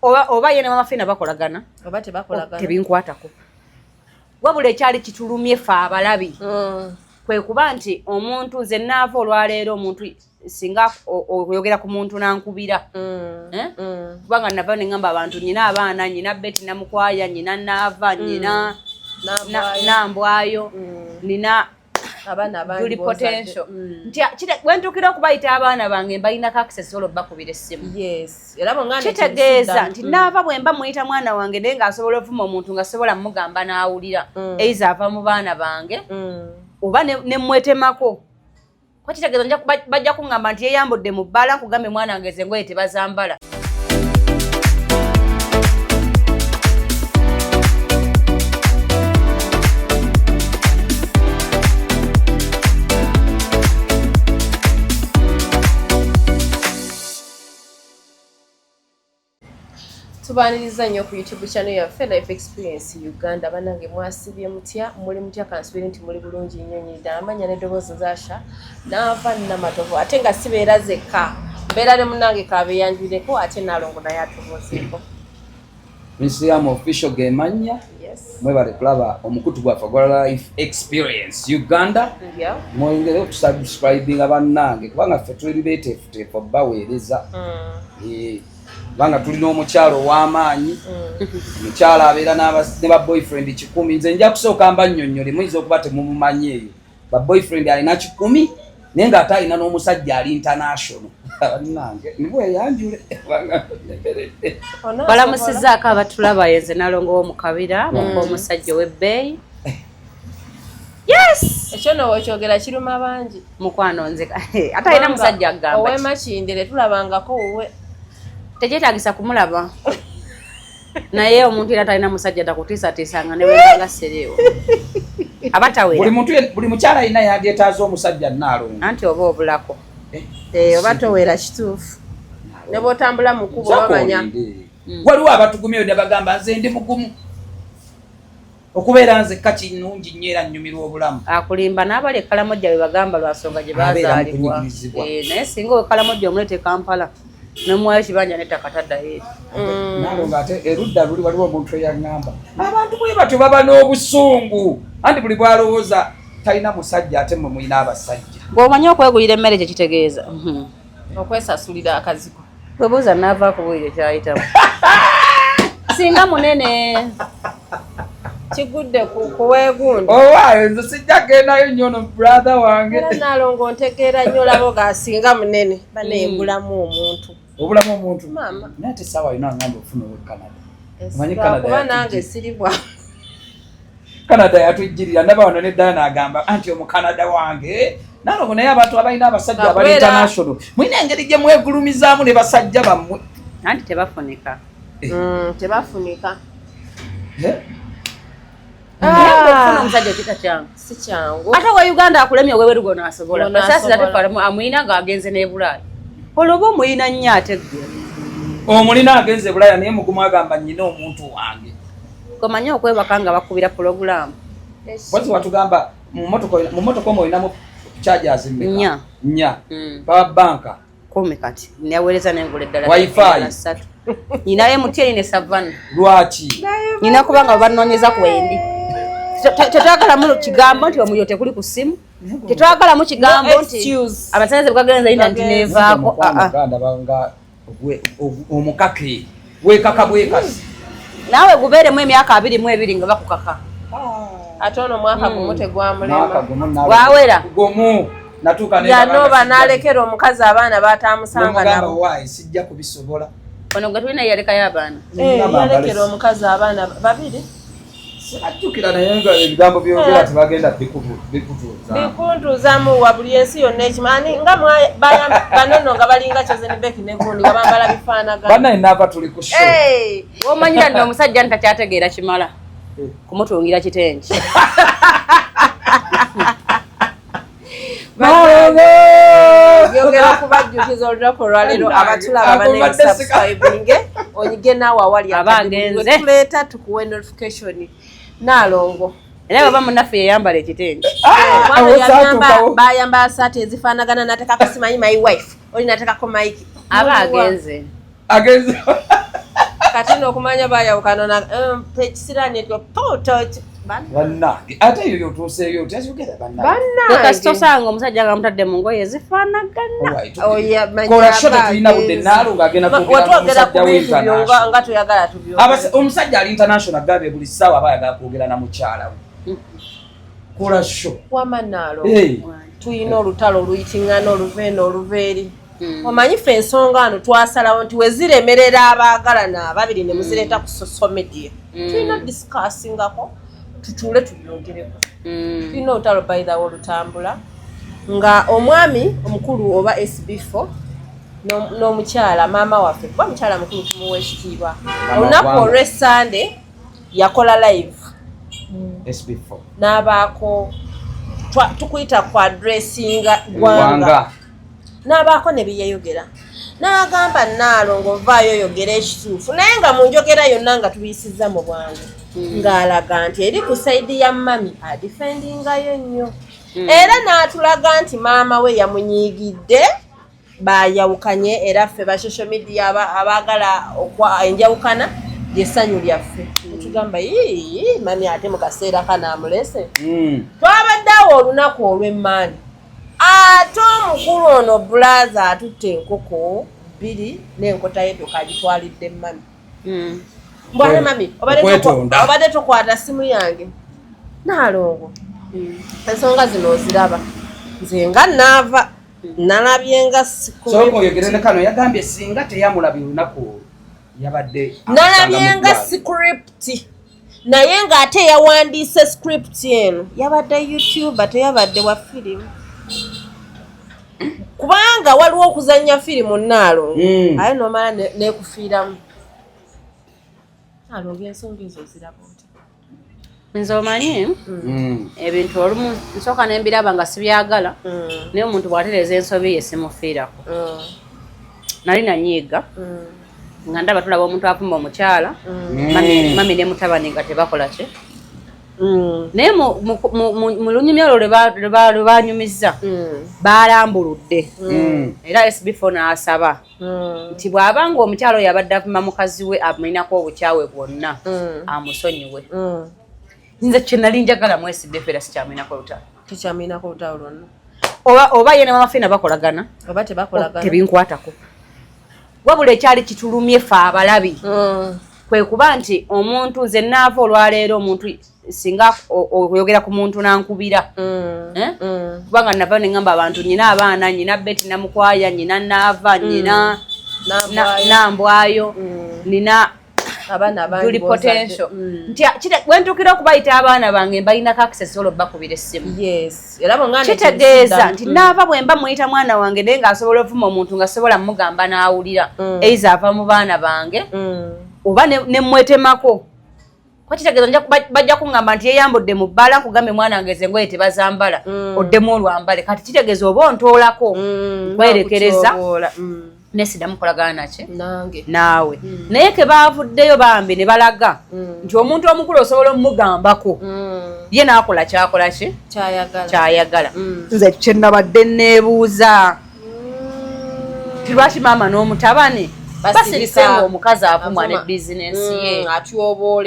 oba yene mama fina bakolagana oba tebakolagana tebinkwatako wabula ekyali kitulumye ffe abalabi kwe kuba nti omuntu nze naava olwaleero omuntu singa oyogera ku muntu nankubira kubanga nava neŋŋamba abantu nyina abaana nyina Beti Namukwaya nyina Naava nyina Nambwayo nina Juli Potential nti wentukira okubayita abaana bange mbalinako access olwo bakubira essimu kitegeeza nti naava bwe mba muyita mwana wange naye ng'asobola ovuma omuntu nga sobola mugamba n'awulira eiza ava mu baana bange oba ne mwetemako kwa kitegeeza bajja kuŋŋamba nti yeyambudde mu bbala nkugambe mwana wange ze engoye tebazambala. Tubaniriza nnyo ku YouTube channel yaffe Life Experience Uganda. Banange mwasibye mutya muli mutya kansubiri nti muli bulungi nnyo nnyo ddala amanya n'eddoboozi Nzaasha Naava Namatovu ate nga sibeera zekka mbeera ne munnange Kabeyanjuleko ate Nalongo naye atuboozeeko. Instagram official gemanya mwebale kulaba omukutu gwaffe gwa Life Experience Uganda mwongere okusubscribinga bannange kubanga ffe tuli beeteefuteefu baweereza banga tulina omukyalo ow'amaanyi omukyalo abeera ne ba boyfriend 100 nze nja kusooka mbannyonnyole muyinza okuba temumumanyi eyo ba boyfriend alina 10 naye ng'ate alina n'omusajja ali international bannange nibweyanjule balamusizzaako abatulaba yenze Nalongo w'omukabira omusajja ow'ebbeeyi ekyo nowo kyogera kiruma bangi mukwano nze ate alina musajja agamba ow'emakindere tulabangako wuwe tekyetaagisa kumulaba naye omuntu era talina musajja takutiisatiisanga ne wendanga sereewo abatawera buli mukyala alina yandyetaaza omusajja Nalongo anti oba obulako oba towera kituufu ne bw'otambula mu kkubo bamanya waliwo abatugumyeyo ne bagamba nze ndi mugumu okubeera nze kakinungi nnyo era nnyumirwa obulamu akulimba n'abali ekkalamojja be bagamba lwasonga gye baazaalibwa naye singa owekkalamojja omuleeta Kampala nomuwayo kibanja n'ettaka taddayo eri Nalongo ate erudda luli waliwo omuntu eyaŋŋamba abantu bwe batyo baba n'obusungu anti buli bwalowooza talina musajja ate mmwe mulina abasajja ng'omanyi okwegulira emmere kye kitegeeza okwesasulira akazigo webuuza naava kubulira kyayitamu singa munene kigudde kuweegundi owaayo nze sijja gendayo nnyo no brother wange era Nalongo ntegeera nnyo labo gaasinga munene baneembulamu omuntu obulamu omuntu maama naye ate saawa yina agamba ofuna owe Canada omanyi Canada kuba nange siribwa Canada yatujjirira ndaba wano neddala n'agamba anti omu Canada wange Nalongo naye abantu abalina abasajja abali international mulina engeri gye mwegulumizaamu ne basajja bammwe anti tebafunika tebafunika okufuna omusajja kita kyangu si kyangu ate wa Uganda akulemye owewerugo n'asobola basasira tefalamu amuyina ng'agenze n'e Bulaaya olwoba omuyina nnyo ate ggwe omulina agenze Bulaaya naye mugumu agamba nnyina omuntu wange omanyi okwebaka nga bakubira pulogulaamu wazi watugamba mu motoka omwo olinamu chargers nnya power banka 10 kati naweereza n'engula eddala wifi nyinayo MTN ne Savannah lwaki nyina kubanga banoonyeza ku wendi tetwagalamu kigambo nti omuliro tekuli ku ssimu tetwagalamu kigambo nti abasanze bwagenza yina nti neevaako omukake weekaka bwekasi naawe gubeeremu emyaka 22 nga bakukaka ate ono mwaka gumu tegwamulema gwawera gumu yanooba n'alekera omukazi abaana bataamusanga nabo waayi sijja kubisobola ono gwe tulina yalekayo abaana yalekera omukazi abaana 2 ajjukira naye nga ebigambo byogera tebagenda bikuntuuzamu wa buli ensi yonna ekimani nga banono nga balinga Chozenbeki ne Gundi nga bambala bifaanagana bannaye naava tuli ku show womanyira nno omusajja ntakyategeera kimala kumutungira kitengi byogera okubajjukiza olunaku olwaleero abatulaba banesubscribinge onyige naawe awali abagenze tuleeta tukuwe notification Nalongo era baba munnaffe yeyambala ekitengi bayamba saati ezifaanagana natekako simanyi my wife oli natekako mike aba agenze kati n'okumanya bayawukana na ekisiraani ekyo bannange ate eyo yotuuseeyo tyayogera kasita osanga omusajja nga mutadde mu ngoye zifaanagana kola shoto tulina budde naalo ng'agenda twogera ku bintu byo nga toyagala tubyogere. Omusajja ali international gabe buli ssaawa aba ayagala kwogera na mukyala we. Kola sho wamanaalo tuyina olutalo oluyitingana oluveeno oluveeri. Omanyi ffe ensonga ano twasalawo nti weziremerera abaagalana ababiri ne muzireeta ku social media tulina discussingako tutuule tubyogereko. Tulina olutalo by the way olutambula nga omwami omukulu oba SB4 n'omukyala maama waffe kuba mukyala mukulu tumuwa ekitiibwa olunaku olw'Essande yakola live SB4 n'abaako tukuyita ku adressinga Gwanga n'abaako ne byeyogera n'agamba Naalongo ovaayo oyogera ekituufu naye nga mu njogera yonna nga tubiyisizza mu bwangu ng'alaga nti eri ku sayidi ya mami adifendingayo nnyo era n'atulaga nti maama we yamunyiigidde bayawukanye era ffe ba social media abaagala enjawukana lyessanyu lyaffe ekigamba mami ate mu kaseera kanaamulese twabadde awo olunaku olw'emmaani ate omukulu ono bulaza atutte enkoko 2 n'enkota ye tukagitwalidde mami mbwana mami obadde tokwata simu yange Naalongo ensonga zino oziraba nze nga naava nalabye nga sikoyogere kano yagambye singa teyamulabye olunaku yabadde nalabye nga script naye ng'ate yawandiise script eno yabadde YouTuber teyabadde wa firimu kubanga waliwo okuzannya firimu Naalongo aye nomala nekufiiramu Naalongo ensonga ezo ziraba nti nze omanyi ebintu olumu nsooka nembiraba nga sibyagala naye omuntu bw'atereeza ensobi ye simufiirako. Nali nanyiiga nga ndaba tulaba omuntu afumba omukyala mami ne mutabani nga tebakola ki naye mu lunyumya olwo lwe banyumizza baalambuludde era SB4 n'asaba nti bw'abanga omukyala oyo abadde afuma mukazi we amulinako obukyawe bwonna amusonyiwe. Nze kye nali njagala mu SB4 era sikyamulinako olutalo. Tekyamulinako olutalo lwonna oba ye ne mama Fina bakolagana oba tebakolagana tebinkwatako wabula ekyali kitulumye ffe abalabi kwe kuba nti omuntu nze naava olwaleero omuntu singa oyogera ku muntu nankubira kubanga nava ne ngamba abantu nyina abaana nyina Betty Namukwaya nyina Naava nyina Nambwayo nina Julie Potential nti wentukira okubayita abaana bange mbalina access olwo bakubira essimu kitegeeza nti Naava bwe mba muyita mwana wange naye ng'asobola ovuma omuntu nga sobola mugamba n'awulira eiza ava mu baana bange oba ne mwetemako kwa kitegeeza bajja kuŋŋamba nti yeyambudde mu bbala nkugambe mwana wange ze ngoye tebazambala oddemu olwambale kati kitegeeza oba ontoolako kwerekereza nesiddamu kolagana naki naawe naye ke baavuddeyo bambi ne balaga nti omuntu omukulu osobola omugambako ye n'akola kyakola ki kyayagala nze kyenabadde neebuuza tilwaki maama n'omutabani basirisenga omukazi avumwa ne bizinensi ye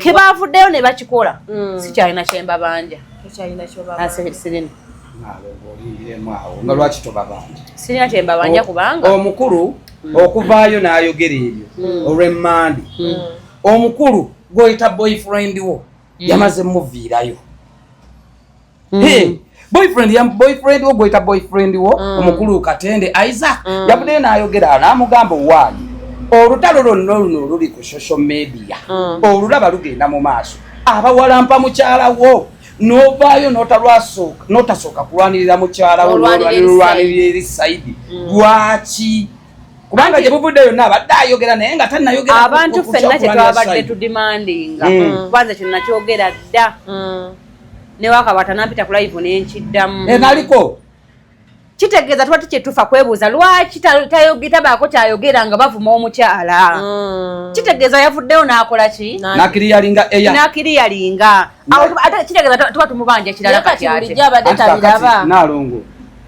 ke baavuddeyo ne bakikola sikyalina kyembabanja nga lwaki tobabanja sirina kyembabanja kubanga omukulu okuvaayo n'ayogera ebyo olw'emmandi omukulu gw'oyita boyfriend wo yamaze muviirayo boyfriend wo gw'oyita boyfriend wo omukulu Katende Isaac yavuddeyo n'ayogera n'amugamba owaani olutalo lwonna luno oluli ku social media olulaba lugenda mu maaso abawalampa mukyala wo n'ovaayo n'otasooka kulwanirira mukyala wo n'olwanirira eri Saidi lwaki kubanga gye buvudde yonna abadde ayogera naye nga tannayogera abantu ffenna kye twabadde tudimandinga kubanza kino nakyogera dda newakabata nampita ku live nenkiddamu naliko kitegeeza tuba tukyetufa kwebuuza lwaki tabaako kyayogera nga bavuma omukyala kitegeeza yavuddeyo n'akola ki nakiriyalinga ate kitegeeza tuba tumubanja ekirala kati ate Naalongo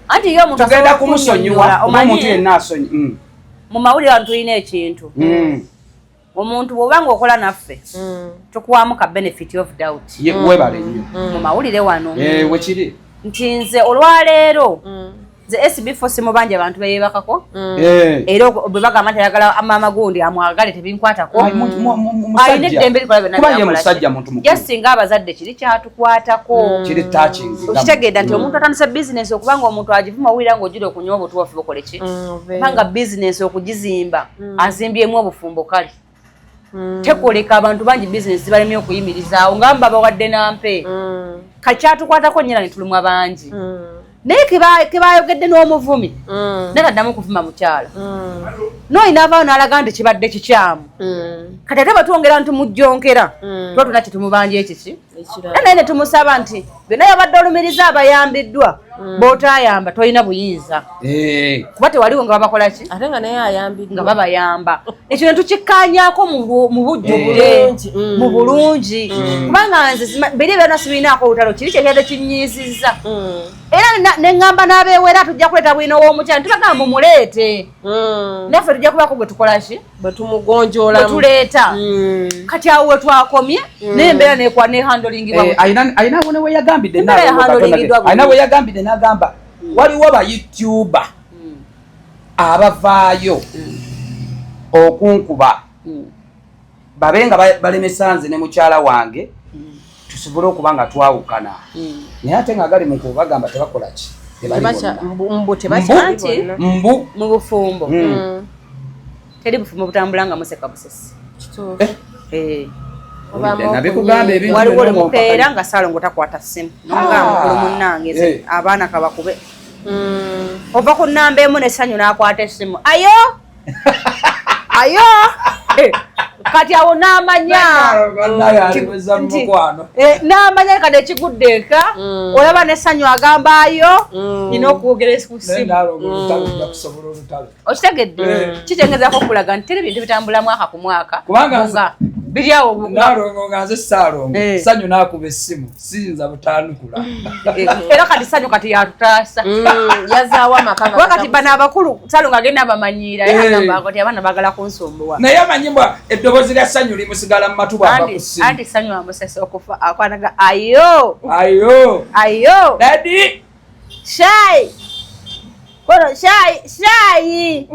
anti ye omuntu tugenda kumusonyiwa omuntu yenna asonyi mu mawulire wano tulina ekintu omuntu bw'obanga okola naffe tukuwamu ka benefit of doubt webale nnyo mu mawulire wano wekiri nti nze olwaleero nze SB4 simubanja abantu beyeebakako era bwe bagamba nti ayagala maama gundi amwagale tebinkwatako alina eddembe likola byonna singa abazadde kiri kyatukwatako okitegeedda nti omuntu atandise bizinesi okubanga omuntu agivuma owulira ng'ogira okunywa obutuwafu bukole ki kubanga bizinesi okugizimba azimbyemu obufumbo kale tekoleka abantu bangi bizinesi zibalemye okuyimirizaawo ngamba bawadde nampe kakyatukwatako nnyera ne tulumu abangi naye kebayogedde n'omuvumi nataddamu kuvuma mukyala noyina avaawo n'alaga nti kibadde kikyamu kati ate batwongera nti mujjonkera tuba tuna kitumubanja ekiki naye ne tumusaba nti byonna yabadde olumiriza abayambiddwa b'otayamba tolina buyinza kuba tewaliwo nga babakola ki ate nga naye ayambiddwa nga babayamba ekyo ne tukikkaanyaako mu bujjubule mu bulungi kubanga nze biri byonna sibirinaako olutalo kiri kyekyadde kinyiizizza era neŋŋamba n'abeewera tujja kuleeta bwino w'omukyala tubagamba mumuleete naffe tujja kubaako gwe tukola ki bwe tumugonjoolamu tuleeta kati awo we twakomye n'embeera nehandolingibwa ayina we weyagambidde n'agamba waliwo bayutuba abavaayo okunkuba babe nga balemesa nze ne mukyala wange tusobole okuba nga twawukana naye ate nga gali mu kubagamba tebakola ki mbu mu bufumbo teri bufumbo butambula nga museka busesi waliwo limukeera nga Salongo takwata ssimu nomugamba mukulu munnange abaana kabakube ova ku nnamba emu n'essanyu n'akwata essimu ayo kati awo n'amanya n'amanya kati ekigudde eka olaba n'essanyu agamba ayo nina okwogera ku ssimu okitegedde kitegeezako okulaga nti teri bintu bitambula mwaka ku mwaka kubanga biri awo Nalongo nga nze Salongo Sanyu n'akuba essimu siyinza butandukula era kati Sanyu kati yatutaasa yazaawa amaka wakati bano abakulu Salongo agenda abamanyiira agamba kati abaana baagala kunsumbuwa naye amanyimbwa eddoboozi lya Sanyu limusigala mu matu bwava ku ssimu anti Sanyu amusese okufa akwanaga ayo dadi shai kono shai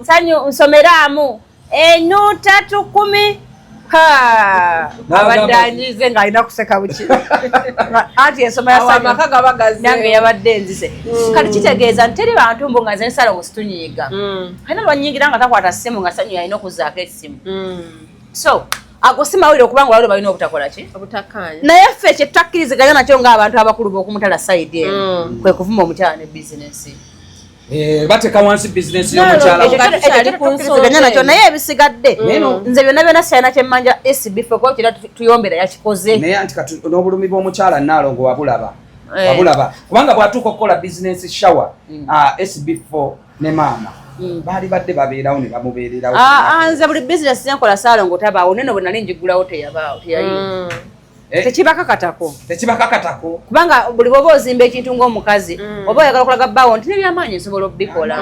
Sanyu nsomeramu enuta 310 abadde anyize ng'alina kuseka buki anti ensoma yange yabadde nzise kati kitegeeza nti teri bantu mbu nga nze ne Salongo situnyiiga kalina lwanyingira nga takwata ssimu nga Sanyu yalina okuzzaako essimu so ago simawulire okubanga waliwo balina obutakola ki naye ffe kye tutakkiriziganya nakyo ng'abantu abakulu b'okumutala sayidi eno kwe kuvuma omukyala ne bizinesi bateka wansi bizinesi y'omukyala nakyo naye ebisigadde nze byonna sayina kyemmanja SB4 kuba kira tuyombera yakikoze naye anti kati n'obulumi bw'omukyala Nalongo wabulaba kubanga bw'atuuka okukola bizinesi shawa SB4 ne maama baali badde babeerawo ne bamubeererawo nze buli bizinesi nkola Salongo tabaawo neno bwe nali njigulawo teyabaawo teyayiwo tekibakakatako kubanga buli bwoba ozimba ekintu ng'omukazi oba oyagala okulaga bbaawo nti nebyamaanyi nsobola okubikola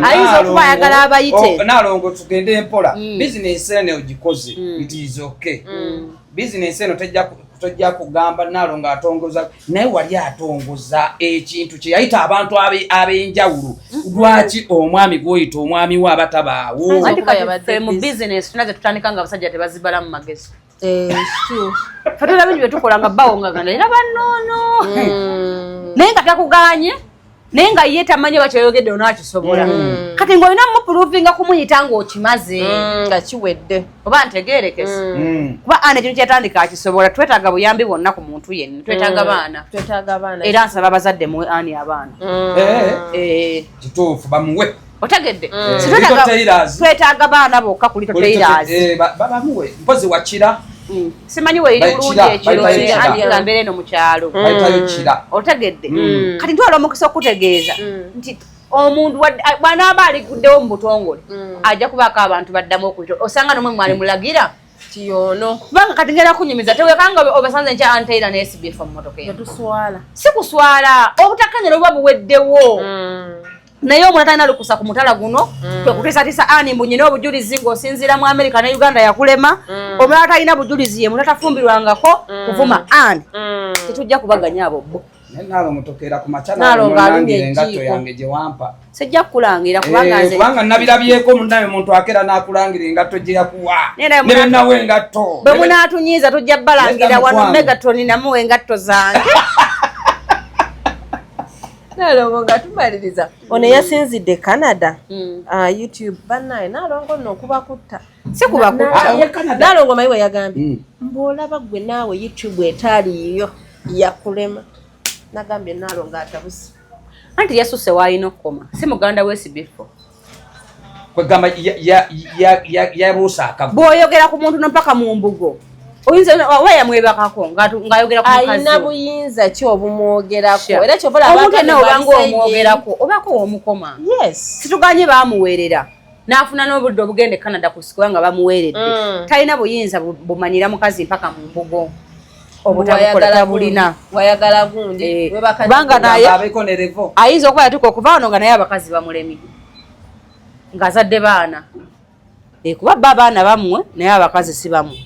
ayinza okuba ayagala abayite Nalongo tugende empola bizinesi eno ogikoze it is okay bizinesi eno tojja kugamba Nalongo atongoza naye wali atongoza ekintu kye yayita abantu ab'enjawulo lwaki omwami gw'oyita omwami we abatabaawo mu bizinesi tunaze tutandika nga abasajja tebazibala mu magezi fatula bintu byetukola nga bbaawo nga ganda era bannoono naye nga takuganye naye nga ye tamanyi bakyoyogedde onaakisobola kati ng'olina mupuluvinga kumuyita ng'okimaze nga kiwedde oba ntegeerekese kuba ana ekintu kyatandika akisobola twetaaga buyambi bwonna ku muntu yenna twetaaga baana era nsaba abazadde muwe ani abaana kituufu bamuwe otegedde twetaaga baana bokka kuli toteirazi bamuwe mpozi wakira simanyi weeri bulungi ekiro andi nga mbeera eno mu kyalo otegedde kati ntwala omukisa okutegeeza nti omuntu bw'anaaba aliguddewo mu butongole ajja kubaako abantu baddamu okuyita osanga nomwe mwali mulagira kiyono kubanga kati ngenda kunyumiza tewekanga obasanze nkya anteira ne SB4 mu motoka eyo tuswala si kuswala obutakkanya buba buweddewo naye omuntu atalina lukusa ku mutala guno kwe kuteesatiisa ani mbu nyina obujulizi ng'osinziira mu America ne Uganda yakulema omulala atalina bujulizi ye muntu atafumbirwangako kuvuma ani tetujja kubaganya abo bo nalo mutokera ku machana nalongera engatto yange gye wampa sijja kulangira kubanga nabirabyeko munnaye muntu akera n'akulangira engatto gye yakuwa ne nawe engatto bwe munaatunyiiza tujja balangira wano Megatron namuwe engatto zange Nalongo nga tumaliriza ono yasinzidde Canada YouTube bannaye Nalongo nno okubakutta si kubakutta Nalongo mayiwa yagambye mbolaba gwe naawe YouTube etaaliyo yakulema nagambye Nalongo atabusi anti yasuse waalina okukoma si muganda w'esibifo kwegamba yabuusa akabu bw'oyogera ku muntu nompaka mu mbugo oyinza wayamwebakako ng'ayogera ku mukazi alina buyinza ki obumwogerako era kyobola omuntu yenna obanga omwogerako obaako w'omukoma situganye baamuweerera n'afuna n'obudde obugende Canada ku sikuwa nga bamuweeredde talina buyinza bumanyira mukazi mpaka mu mbugo obutabukola bulina wayagala gundi kubanga naye ayinza okuba yatuuka okuva wano nga naye abakazi bamulemi ng'azadde baana kuba bba abaana bamwe naye abakazi si bamwe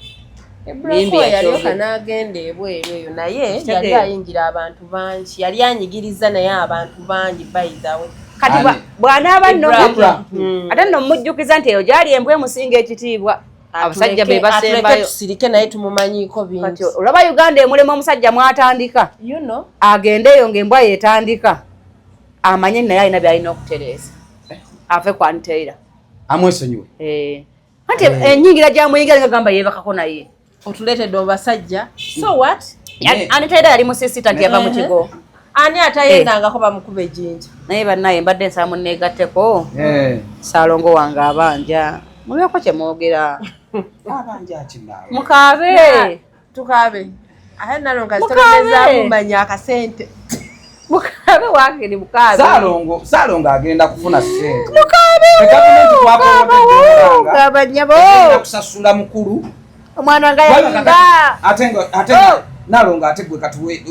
yalyoka n'agenda ebweru eyo naye yali ayingira abantu bangi yali anyigiriza naye abantu bangi bayithawe kati bw'anaaba nno ate nno mujjukiza nti eyo gyali embwa emusinga ekitiibwa abasajja be basembayo tusirike naye tumumanyiiko bingi olaba Uganda emulema omusajja mwatandika agendeeyo ng'embwa yeetandika amanye naye alina by'alina okutereeza ave ku Anteira amwesonyiwe anti enyingira gyamuyingira ngagamba yeebakako naye otuleetedde obasajja so what Anteira yali musisita nti yava mu kigo ani atayendangako bamukuba ejjinja naye bannaye mbadde nsaba munneegatteko Ssaalongo wange abanja mubyeko kye mwogera mukaabe tukaabe ate Nalongo azitolerezaamu manya akasente mukaabe wange ni mukaabe Ssaalongo agenda kufuna ssente abanyabo kusasula mukulu omwana wange yayinga ate Nalongo ate gwe kati oli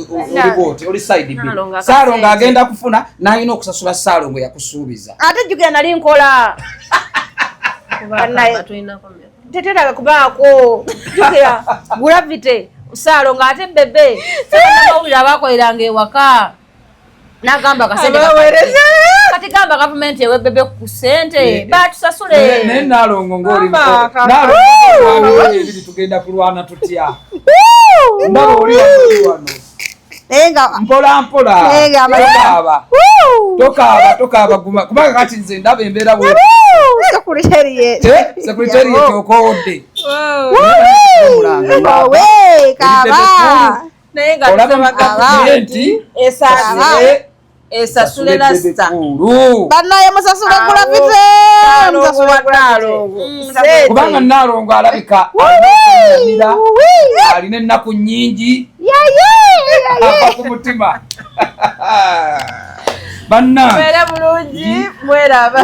oli side B Ssaalongo agenda kufuna n'alina okusasula Ssaalongo yakusuubiza ate jjukira nali nkola teteraga kubaako jjukira gulavite Ssaalongo ate bebe amawulire abaakoleranga ewaka n'agamba kasente kati gamba gavumenti ewe bebe ku ssente batusasule naye Nalongo ng'oli ebiri tugenda kulwana tutya ndaba oli wano mpola tokaaba kubanga kati nze ndaba embeera sekuritariat okowodde naye nga tusabagavumenti esasule lasita bannaye musasule gulavite kubanga Nalongo alabika alina ennaku nnyingi ava ku mutima bannange mwere bulungi mweraba